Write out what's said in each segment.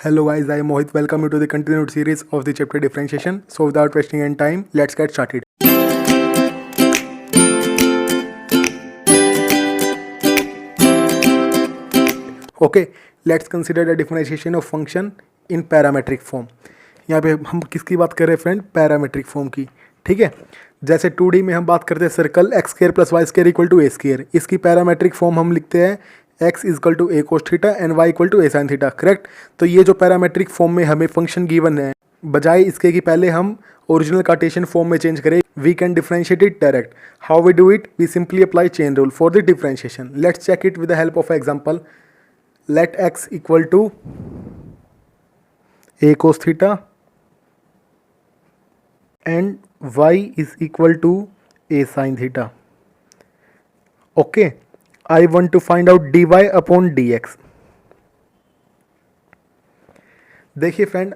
Hello guys, I am Mohit. Welcome you to the continued series of the chapter differentiation. So without wasting any time, let's get started. Okay, let's consider the differentiation of function in parametric form. यहाँ पे हम किसकी बात कर रहे हैं friend? Parametric form की. ठीक है, जैसे 2D में हम बात करते हैं circle x square plus y square equal to a square. इसकी पैरामेट्रिक फॉर्म हम लिखते हैं x equal to a cos theta and y equal to a sine theta. Correct. तो ये जो पैरामेट्रिक फॉर्म में हमें फंक्शन गिवन है, बजाय इसके कि पहले हम ओरिजिनल कार्टेशियन फॉर्म में चेंज करें, we can differentiate it direct. How we do it? We simply apply chain rule for the differentiation. Let's check it with the help of example. Let x equal to a cos theta and y is equal to a sin theta. Okay, I want to find out dy upon dx. देखिए friend,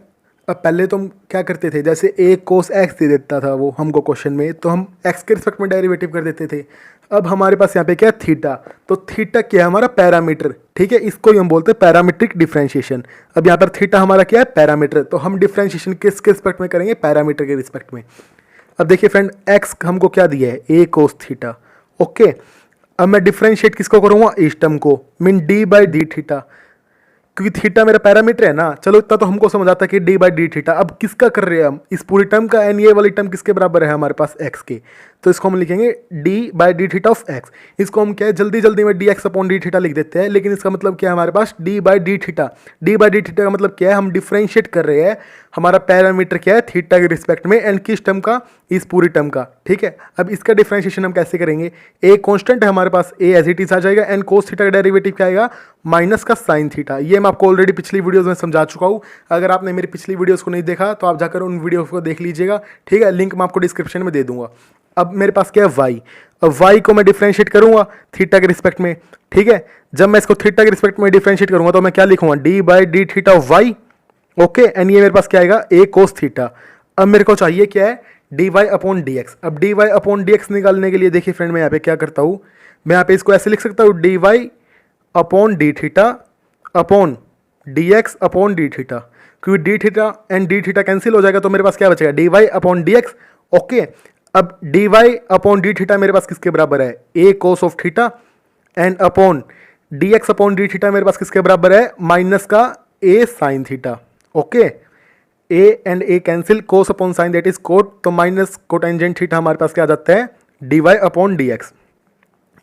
अब पहले तो हम क्या करते थे, जैसे a cos x दे देता था वो हमको क्वेश्चन में, तो हम x के रिस्पेक्ट में डेरिवेटिव कर देते थे. अब हमारे पास यहाँ पे क्या है? थीटा. तो थीटा क्या है? हमारा पैरामीटर. ठीक है, इसको ही हम बोलते हैं पैरामीट्रिक डिफरेंशिएशन. अब यहाँ पर थीटा हमारा क्या है? पैरामीटर. तो हम डिफरेंशिएशन किसके रिस्पेक्ट में करेंगे? पैरामीटर के रिस्पेक्ट में. अब देखिए फ्रेंड, x हमको क्या दिया है? a cos theta. ओके, अब मैं डिफरेंशिएट किसको करूँगा? इस टर्म को, mean D by d theta, क्योंकि थीटा मेरा पैरामीटर है ना. चलो इतना तो हमको समझ आता है कि डी बाई डी थीटा. अब किसका कर रहे हैं हम? इस पूरी टर्म का. एंड ये वाली टर्म किसके बराबर है हमारे पास? x के. तो इसको हम लिखेंगे d by d theta of x. इसको हम क्या है, जल्दी जल्दी में d x upon d theta लिख देते हैं, लेकिन इसका मतलब क्या है हमारे पास? D by d theta. D by d theta का मतलब क्या है? हम डिफरेंशिएट कर रहे हैं. हमारा पैरामीटर क्या है? थीटा के रिस्पेक्ट में. एंड किस टर्म का? इस पूरी टर्म का. ठीक है, अब इसका डिफरेंशिएशन हम कैसे करेंगे? ए कांस्टेंट है हमारे पास, ए एज इट इज आ जाएगा. एंड कोस थीटा का डेरिवेटिव क्या आएगा? माइनस का साइन थीटा. ये मैं आपको ऑलरेडी पिछली वीडियोस में समझा चुका हूँ. अगर आपने मेरी पिछली वीडियोस को नहीं देखा तो आप जाकर उन वीडियोस को देख लीजिएगा. ठीक है, लिंक मैं आपको डिस्क्रिप्शन में दे दूंगा. अब मेरे पास क्या है? y. अब y को मैं डिफरेंशिएट करूंगा थीटा के रिस्पेक्ट में. ठीक है, जब मैं इसको थीटा के रिस्पेक्ट में डिफरेंशिएट करूंगा तो मैं क्या लिखूंगा? D by d theta of y. Okay, and ये मेरे पास क्या आएगा? a cos theta. अब मेरे को चाहिए क्या है? D y upon d x. अब d y upon d x निकालने के लिए देखिए फ्रेंड, मैं यहाँ पे क्या करता हूँ, मैं यहाँ पे इसको ऐसे लिख सकता हूँ, d y upon d theta upon d x upon d theta. क्योंकि d theta and d theta cancel हो जाएगा, तो मेरे पास क्या बचेगा? D y upon d x. Okay, अब d y upon d theta मेरे पास किसके बराबर है? A cos of theta. And upon d x upon d theta मेरे पास किसके बराबर है? माइनस का a sine theta. Okay, a and A cancel, cos upon sine that is cot, तो माइनस कोटेंजेंट थीटा हमारे पास क्या आ जाता है? D y upon d x.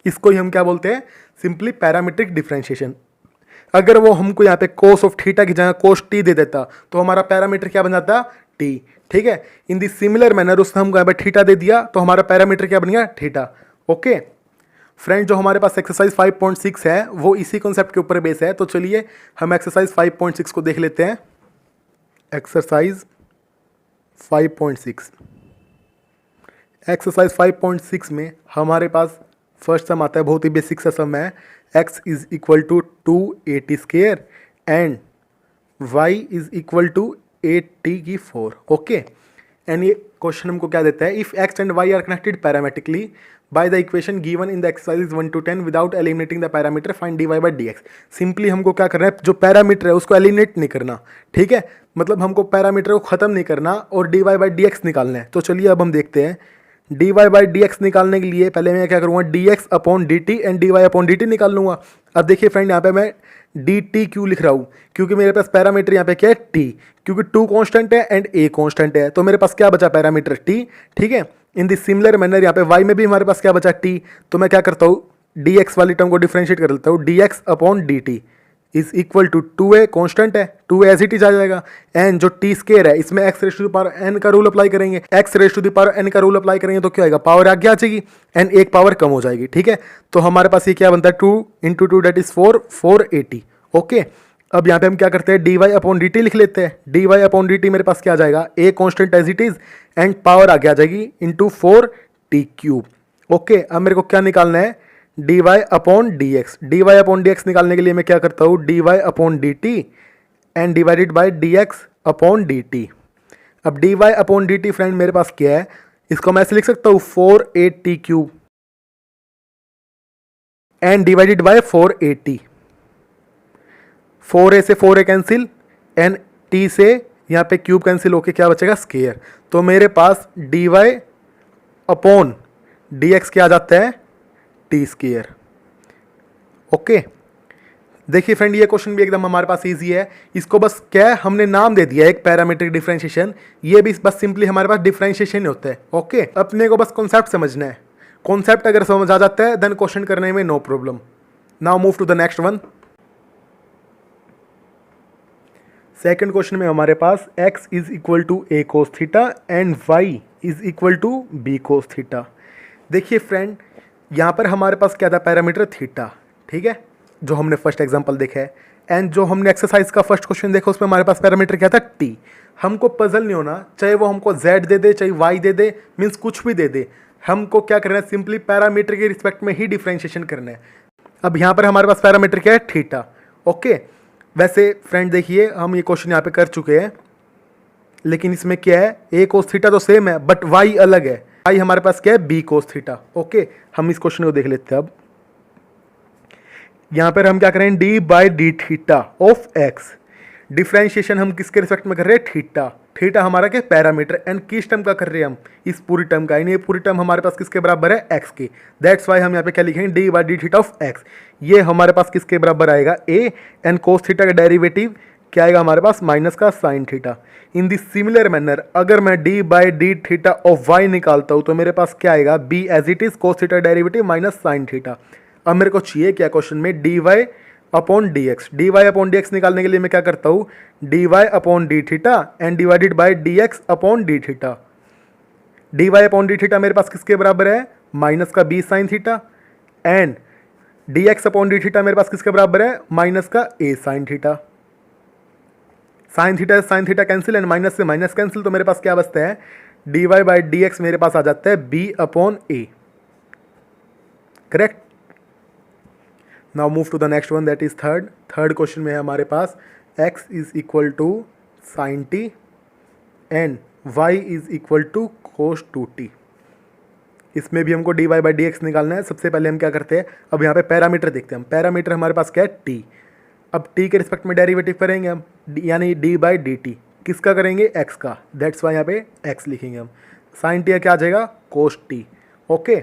इसको ही हम क्या बोलते हैं? Simply parametric differentiation. अगर वो हमको यहाँ पे कोस ऑफ थीटा की जगह कोस टी दे देता तो हमारा पैरामीटर क्या बन जाता? टी. ठीक है, इन दी सिमिलर मैनर उसने हमको यहाँ पे थीटा दे दिया तो हमारा पैरामीटर क्या बन गया? थीटा. ओके फ्रेंड, जो हमारे पास एक्सरसाइज 5.6 है वो इसी कॉन्सेप्ट के ऊपर बेस है. तो चलिए हम एक्सरसाइज 5.6 को देख लेते हैं. एक्सरसाइज 5.6. एक्सरसाइज 5.6 में हमारे पास फर्स्ट सम आता है, बहुत ही बेसिक सा सम है. x is equal to 280 square and y is equal to 8t की 4. ओके, एंड ये क्वेश्चन हमको क्या देता है? If x and y are connected parametrically by the equation given in the exercise 1 to 10 without eliminating the parameter find dy by dx. Simply हमको क्या करना है? जो पैरामीटर है उसको एलिमिनेट नहीं करना. ठीक है, मतलब हमको पैरामीटर को खत्म नहीं करना और dy बाई dx निकालना है. तो चलिए अब हम देखते हैं. dy बाई dx निकालने के लिए पहले मैं क्या करूँगा? dx upon dt and dy upon dt निकाल लूँगा. अब देखिए फ्रेंड, यहाँ पे मैं dt क्यों लिख रहा हूँ? क्योंकि मेरे पास पैरामीटर यहाँ पे क्या है? t. क्योंकि 2 कांस्टेंट है एंड a कांस्टेंट है, तो मेरे पास क्या बचा? Parameter t. ठीक है, इन दी सिमिलर मैनर यहाँ पे y में भी हमारे पास क्या बचा? t. तो मैं क्या करता हूँ? dx वाली टर्म को डिफरेंशिएट कर लेता हूँ. dx upon dt is equal to 2a constant है, 2a एज इट इज आ जाएगा. एंड जो t स्क्वायर है इसमें x raise to the power n का रूल अप्लाई करेंगे. x raise to the power n का रूल अप्लाई करेंगे तो क्या आएगा? पावर आगे आ जाएगी एंड एक पावर कम हो जाएगी. ठीक है, तो हमारे पास ये क्या बनता है? 2 इंटू 2 दैट इज 4, 480. ओके, अब यहाँ पे हम क्या करते हैं? dy अपॉन dt लिख लेते हैं. dy अपॉन dt मेरे पास क्या आ जाएगा? a constant as it is and power आगे आ जाएगी इंटू 4t क्यूब. ओके, अब मेरे को क्या निकालना है? dy upon dx. dy upon dx निकालने के लिए मैं क्या करता हूँ? dy upon dt and divided by dx upon dt. अब dy अपॉन dt फ्रेंड मेरे पास क्या है? इसको मैं ऐसे लिख सकता हूँ 480 cube and divided by 480. 4a से 4a कैंसिल, एन टी से यहाँ पे क्यूब कैंसिल होके क्या बचेगा, स्केयर। तो मेरे पास d y upon d x क्या आ जाता है, टी स्केयर। ओके, देखिए फ्रेंड ये क्वेश्चन भी एकदम हमारे पास इजी है। इसको बस क्या है, हमने नाम दे दिया एक पैरामीट्रिक डिफरेंशिएशन, ये भी बस सिंपली हमारे पास डिफरेंशिएशन होता है। ओके, अपने को बस कॉन्सेप्ट समझना है। कॉन्सेप्ट अगर समझ आ जाता है देन क्वेश्चन करने में no problem. Now move to the next one. Second question में हमारे पास x is equal to a cos theta and y is equal to b cos theta. देखिए फ्रेंड, यहाँ पर हमारे पास क्या था, पैरामीटर थीटा, ठीक है, जो हमने फर्स्ट एग्जांपल देखा है। एंड जो हमने एक्सरसाइज का फर्स्ट क्वेश्चन देखा उसमें हमारे पास पैरामीटर क्या था, t। हमको पजल नहीं होना, चाहे वो हमको z दे दे चाहे y दे दे, मीन्स कुछ भी दे दे, हमको क्या करना है, सिंपली पैरामीटर के रिस्पेक्ट में ही डिफरेंशिएशन करना है। अब यहाँ पर हमारे पास पैरामीटर क्या है, थीटा। ओके, वैसे फ्रेंड देखिए हम ये क्वेश्चन यहाँ पे कर चुके हैं, लेकिन इसमें क्या है, a कोस थीटा तो सेम है बट y अलग है। y हमारे पास क्या है, b कोस थीटा। ओके, हम इस क्वेश्चन को देख लेते हैं। अब यहाँ पर हम क्या करें, d by d theta of x। Differentiation हम किसके रिस्पेक्ट में कर रहे हैं, थीटा। थीटा हमारा क्या, पैरामीटर। एंड किस टर्म का कर रहे हैं हम, इस पूरी टर्म का। ये पूरी टर्म हमारे पास किसके बराबर है, x के। दैट्स वाई हम यहाँ पे क्या लिखेंगे, d by d theta of x। ये हमारे पास किसके बराबर आएगा, a। एंड कोस थीटा का डेरिवेटिव क्या आएगा हमारे पास, माइनस का sine theta. In the similar manner अगर मैं d by d theta of y निकालता हूँ तो मेरे पास क्या आएगा, b as it is cos theta derivative minus sine theta. अब मेरे को चाहिए क्या क्वेश्चन में, d y upon d x. D y upon d x निकालने के लिए मैं क्या करता हूँ, d y upon d theta and divided by d x upon d theta. D y upon d theta मेरे पास किसके बराबर है, माइनस का b sine theta. And d x upon d theta मेरे पास किसके बराबर है, माइनस का a sine theta. Sine theta cancel and minus से माइनस कैंसिल, तो मेरे पास क्या बचता है, d y by d x मेरे पास आ जाता है b upon a. Correct. Now move to the next one, that is third question में है हमारे पास x is equal to sine t and y is equal to cos 2t। इसमें भी हमको d y by d x निकालना है। सबसे पहले हम क्या करते हैं, अब यहाँ पे पैरामीटर देखते हैं हम। पैरामीटर हमारे पास क्या है, t। अब t के रिस्पेक्ट में डेरिवेटिव करेंगे हम, यानी डी बाई डी टी। किसका करेंगे, x का। दैट्स वाई यहाँ पे x लिखेंगे हम। साइन टी क्या आ जाएगा, cos t। Okay,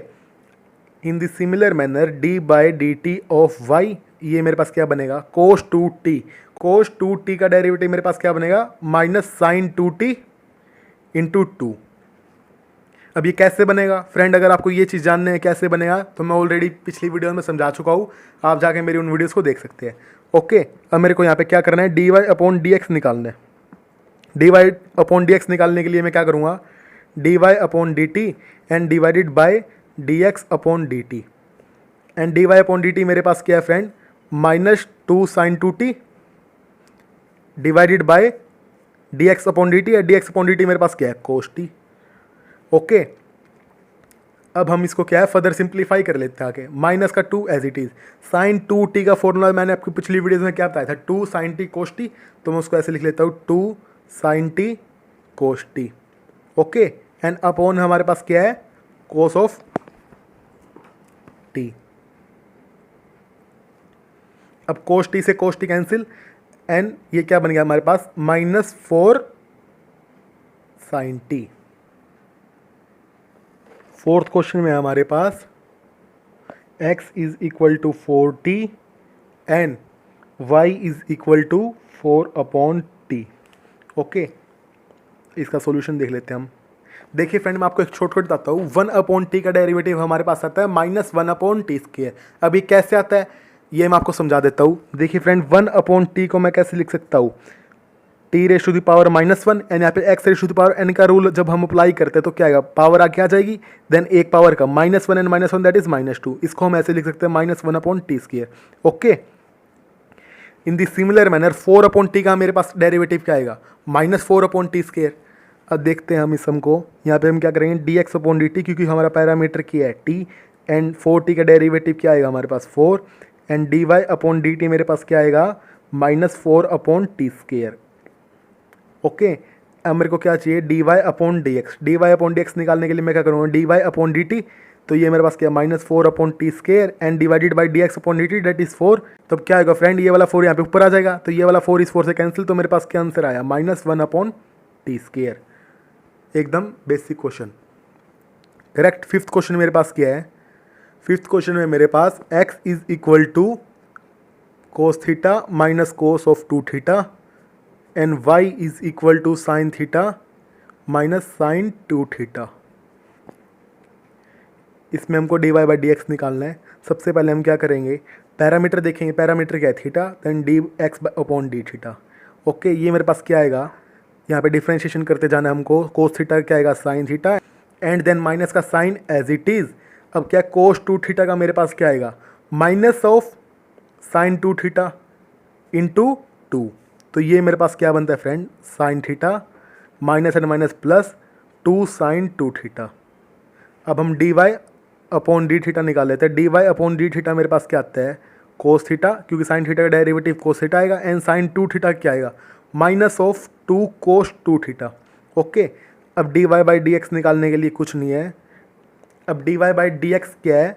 in the similar manner d by d t of y, ये मेरे पास क्या बनेगा, कोस 2t। कोस 2t का डेरिवेटिव मेरे पास क्या बनेगा, माइनस साइन 2t इंटू 2। अब ये कैसे बनेगा फ्रेंड, अगर आपको ये चीज़ जानने है कैसे बनेगा तो मैं ऑलरेडी पिछली वीडियो में समझा चुका हूँ, आप जाके मेरी उन वीडियोज़ को देख सकते हैं। ओके, अब मेरे को यहाँ पे क्या करना है, d y upon d x निकालना है। D y upon d x निकालने के लिए मैं क्या करूँगा, d y upon d t and divided by d x upon d t. And d y upon d t मेरे पास क्या है friend, minus 2 sine 2t divided by d x upon d t. D x upon d t मेरे पास क्या है, कोस t. Okay, अब हम इसको क्या है, फर्दर सिंप्लीफाई कर लेते हैं आगे। माइनस का 2 as it is. Sign 2t का फॉर्मूला मैंने आपकी पिछली वीडियोज में क्या बताया था, 2 साइन टी कोस टी। तो मैं उसको ऐसे लिख लेता हूँ, 2 sine t cos t. Okay, and upon हमारे पास क्या है, कोस ऑफ टी। अब कोस टी से कोस टी कैंसिल एंड ये क्या बन गया हमारे पास, minus 4 sine t. Fourth question में हमारे पास x is equal to 4t and y is equal to 4 upon t. Okay, इसका सॉल्यूशन देख लेते हैं हम। देखिए फ्रेंड, मैं आपको एक छोटा बताता हूँ। 1 अपॉन टी का डेरिवेटिव हमारे पास आता है माइनस 1 अपॉन टी स्क्वायर। अब ये कैसे आता है ये मैं आपको समझा देता हूँ। देखिए फ्रेंड, 1 अपॉन टी को मैं कैसे लिख सकता हूँ, t raise to the power minus 1 and यहाँ पे x raise to the power n का रूल जब हम अप्लाई करते हैं तो क्या आएगा, पावर आगे आ जाएगी, देन एक पावर का -1 एंड -1 दैट इज -2। इसको हम ऐसे लिख सकते हैं -1 upon T square. Okay, in the similar manner 4 upon T का मेरे पास डेरिवेटिव क्या आएगा, -4 अपॉन टी स्क्वायर। अब देखते हैं हम इस सम को, यहाँ पे हम क्या करेंगे, d x upon d T, क्योंकि हमारा पैरामीटर क्या है टी, एंड 4t का डेरिवेटिव क्या आएगा हमारे पास 4, and d y upon d t मेरे पास क्या आएगा, -4 अपॉन टी स्क्वायर। ओके, अब मेरे को क्या चाहिए, d y upon d x. D y upon d x निकालने के लिए मैं क्या करूँगा, d y upon d t, तो ये मेरे पास क्या minus 4 upon t square and divided by d x upon d t that is 4। तो क्या आएगा फ्रेंड, ये वाला 4 यहाँ पे ऊपर आ जाएगा, तो ये वाला 4 इस 4 से कैंसिल, तो मेरे पास क्या आंसर आया -1 अपॉन टी स्केयर। एकदम basic question, correct. Fifth question मेरे पास क्या है, फिफ्थ क्वेश्चन में मेरे पास x is equal to cos theta minus cos of 2 theta and y is equal to sine theta minus sine 2 theta. इसमें हमको dy बाई डी एक्स निकालना है। सबसे पहले हम क्या करेंगे, पैरामीटर देखेंगे, पैरामीटर क्या है theta, then d x upon d theta. Okay, ये मेरे पास क्या आएगा, यहाँ पे डिफ्रेंशिएशन करते जाना है हमको, कोस थीटा क्या आएगा sine theta and then minus का साइन एज इट इज़। अब क्या कोस 2 थीटा का मेरे पास क्या आएगा minus of sine 2 theta into 2। तो ये मेरे पास क्या बनता है friend, sine theta minus and minus plus 2 sine 2 theta. अब हम d y upon d theta निकाल लेते हैं। D y upon d theta मेरे पास क्या आता है कोस थीटा, क्योंकि साइन थीटा का डेरिवेटिव कोस थीटा आएगा, एंड साइन 2 थीटा क्या आएगा minus of 2 cos 2 theta. Okay, अब d y by d x निकालने के लिए कुछ नहीं है। अब d y by d x क्या है,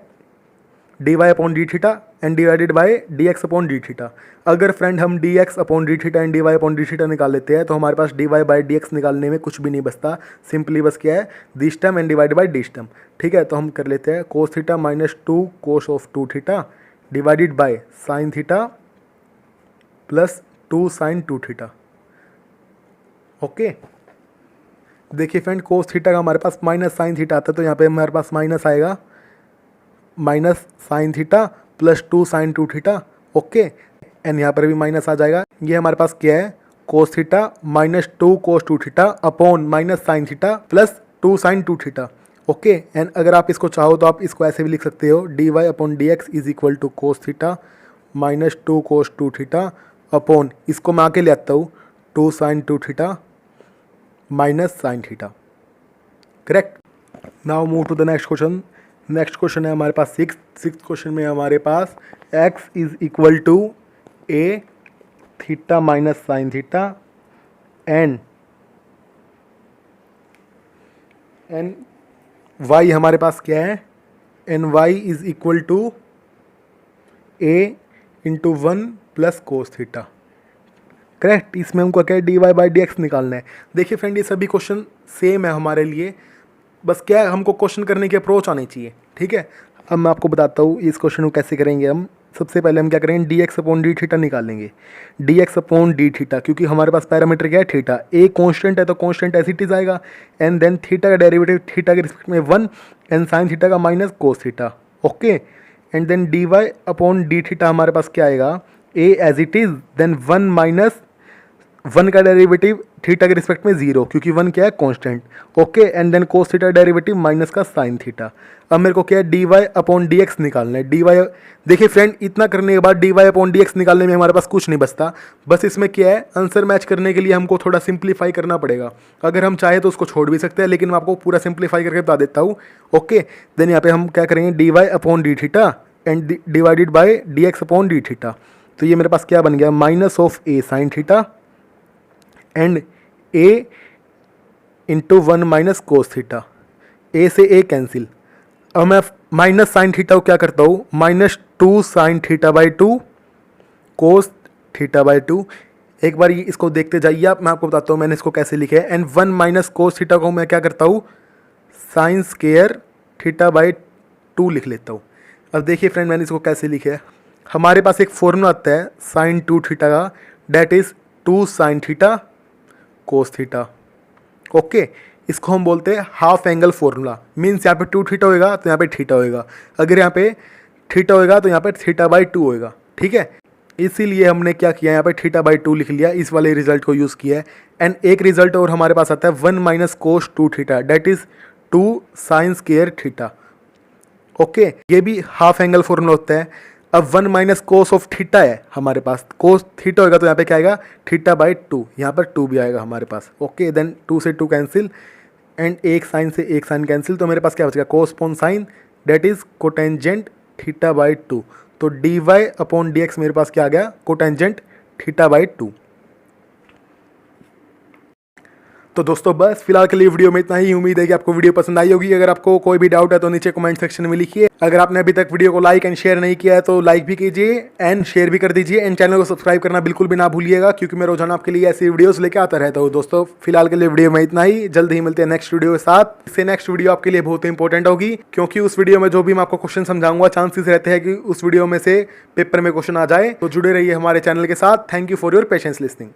d y upon d theta and divided by d x upon d theta. अगर फ्रेंड हम d x upon d theta and d y upon d theta निकाल लेते हैं तो हमारे पास d y by d x निकालने में कुछ भी नहीं बचता, सिंपली बस क्या है this term and divided by this term. ठीक है, तो हम कर लेते हैं cos theta minus 2 cos of 2 theta divided by sine theta plus 2 sine 2 theta. Okay, देखिए फ्रेंड कोस थीटा का हमारे पास माइनस साइन थीटा आता है, तो यहाँ पे हमारे पास माइनस आएगा, minus sine theta plus 2 sine 2 theta. Okay, and यहाँ पर भी माइनस आ जाएगा। ये हमारे पास क्या है cos theta minus 2 cos 2 theta upon minus sine theta plus 2 sine 2 theta. Okay, and अगर आप इसको चाहो तो आप इसको ऐसे भी लिख सकते हो, d y upon d x is equal to cos theta minus 2 cos 2 theta upon, इसको मैं आके ले आता हूँ 2 sine 2 theta minus sine theta. Correct. Now move to the next question. Next question है हमारे पास सिक्स क्वेश्चन में हमारे पास x is equal to a theta minus sine theta and y हमारे पास क्या है, and y is equal to a into 1 plus cos theta. Correct, इसमें हमको क्या है d y by d x निकालना है। देखिए फ्रेंड, ये सभी क्वेश्चन सेम है हमारे लिए, बस क्या है हमको क्वेश्चन करने की अप्रोच आनी चाहिए। ठीक है, अब मैं आपको बताता हूँ इस क्वेश्चन को कैसे करेंगे हम। सबसे पहले हम क्या करेंगे, d x upon d theta निकालेंगे, d x upon d theta, क्योंकि हमारे पास पैरामीटर क्या है थीटा, ए कॉन्स्टेंट है तो कॉन्स्टेंट एज इट इज आएगा, एंड देन थीटा का डेरिवेटिव थीटा के रिस्पेक्ट में 1 एंड साइन थीटा का minus cos theta. Okay, and then d y upon d theta हमारे पास क्या आएगा, a as it is, then 1 minus 1 का डेरिवेटिव थीटा के रिस्पेक्ट में 0, क्योंकि 1 क्या है constant. Okay, and then cos theta derivative minus का साइन थीटा। अब मेरे को क्या है d y upon d x निकालना है। डी वाई, देखिए फ्रेंड, इतना करने के बाद d y upon d x निकालने में हमारे पास कुछ नहीं बचता, बस इसमें क्या है आंसर मैच करने के लिए हमको थोड़ा सिंप्लीफाई करना पड़ेगा। अगर हम चाहे तो उसको छोड़ भी सकते हैं, लेकिन मैं आपको पूरा सिंप्लीफाई करके बता देता हूँ। ओके, देन यहाँ पे हम क्या करेंगे, d y upon d theta and divided by d x upon d theta. तो ये मेरे पास क्या बन गया minus of a sine theta and a into 1 minus cos theta, a से a कैंसिल। अब मैं माइनस साइन थीटा को क्या करता हूँ, minus 2 sine theta by 2 cos theta by 2। एक बार ये इसको देखते जाइए आप, मैं आपको बताता हूँ मैंने इसको कैसे लिखा है। एंड 1 माइनस कोस थीटा को मैं क्या करता हूँ, साइन स्केयर थीटा बाई 2 लिख लेता हूँ। अब देखिए फ्रेंड, मैंने इसको कैसे लिखा है, हमारे पास एक फॉर्मूला आता है साइन 2 थीटा का, that is 2 sine theta cos theta. Okay, इसको हम बोलते हैं हाफ एंगल फॉर्मूला। मीन्स यहाँ पे 2 थीटा होएगा तो यहाँ पे थीटा होएगा, अगर यहाँ पे थीटा होएगा तो यहाँ पे थीटा बाई 2 होएगा। ठीक है, इसीलिए हमने क्या किया, यहाँ पे थीटा बाई 2 लिख लिया, इस वाले रिजल्ट को यूज़ किया है। एंड एक रिजल्ट और हमारे पास आता है 1 minus cos 2 theta, that is 2 sine square theta. Okay, ये भी हाफ एंगल फॉर्मूला होता है। अब 1 माइनस कोस ऑफ थीटा है हमारे पास, कोस थीटा होगा तो यहाँ पे क्या आएगा थीटा बाई 2, यहाँ पर 2 भी आएगा हमारे पास। ओके, देन 2 से 2 कैंसिल एंड एक साइन से एक साइन कैंसिल, तो मेरे पास क्या बचेगा cos upon sine, that is cotangent theta by 2। तो d y upon d x मेरे पास क्या आ गया, कोटेंजेंट थीटा बाई 2। तो दोस्तों बस फिलहाल के लिए वीडियो में इतना ही। उम्मीद है कि आपको वीडियो पसंद आई होगी। अगर आपको कोई भी डाउट है तो नीचे कमेंट सेक्शन में लिखिए। अगर आपने अभी तक वीडियो को लाइक एंड शेयर नहीं किया है तो लाइक भी कीजिए एंड शेयर भी कर दीजिए एंड चैनल को सब्सक्राइब करना बिल्कुल भी ना भूलिएगा, क्योंकि मैं रोजाना आपके लिए ऐसी वीडियोस लेके आता रहता हूँ। दोस्तों फिलहाल के लिए वीडियो में इतना ही। जल्द ही मिलते हैं नेक्स्ट वीडियो के साथ। इससे नेक्स्ट वीडियो आपके लिए बहुत इंपॉर्टेंट होगी, क्योंकि उस वीडियो में जो भी मैं आपको क्वेश्चन समझाऊंगा चांसेस रहते हैं कि उस वीडियो में से पेपर में क्वेश्चन आ जाए। तो जुड़े रहिए हमारे चैनल के साथ। Thank you for your patience listening.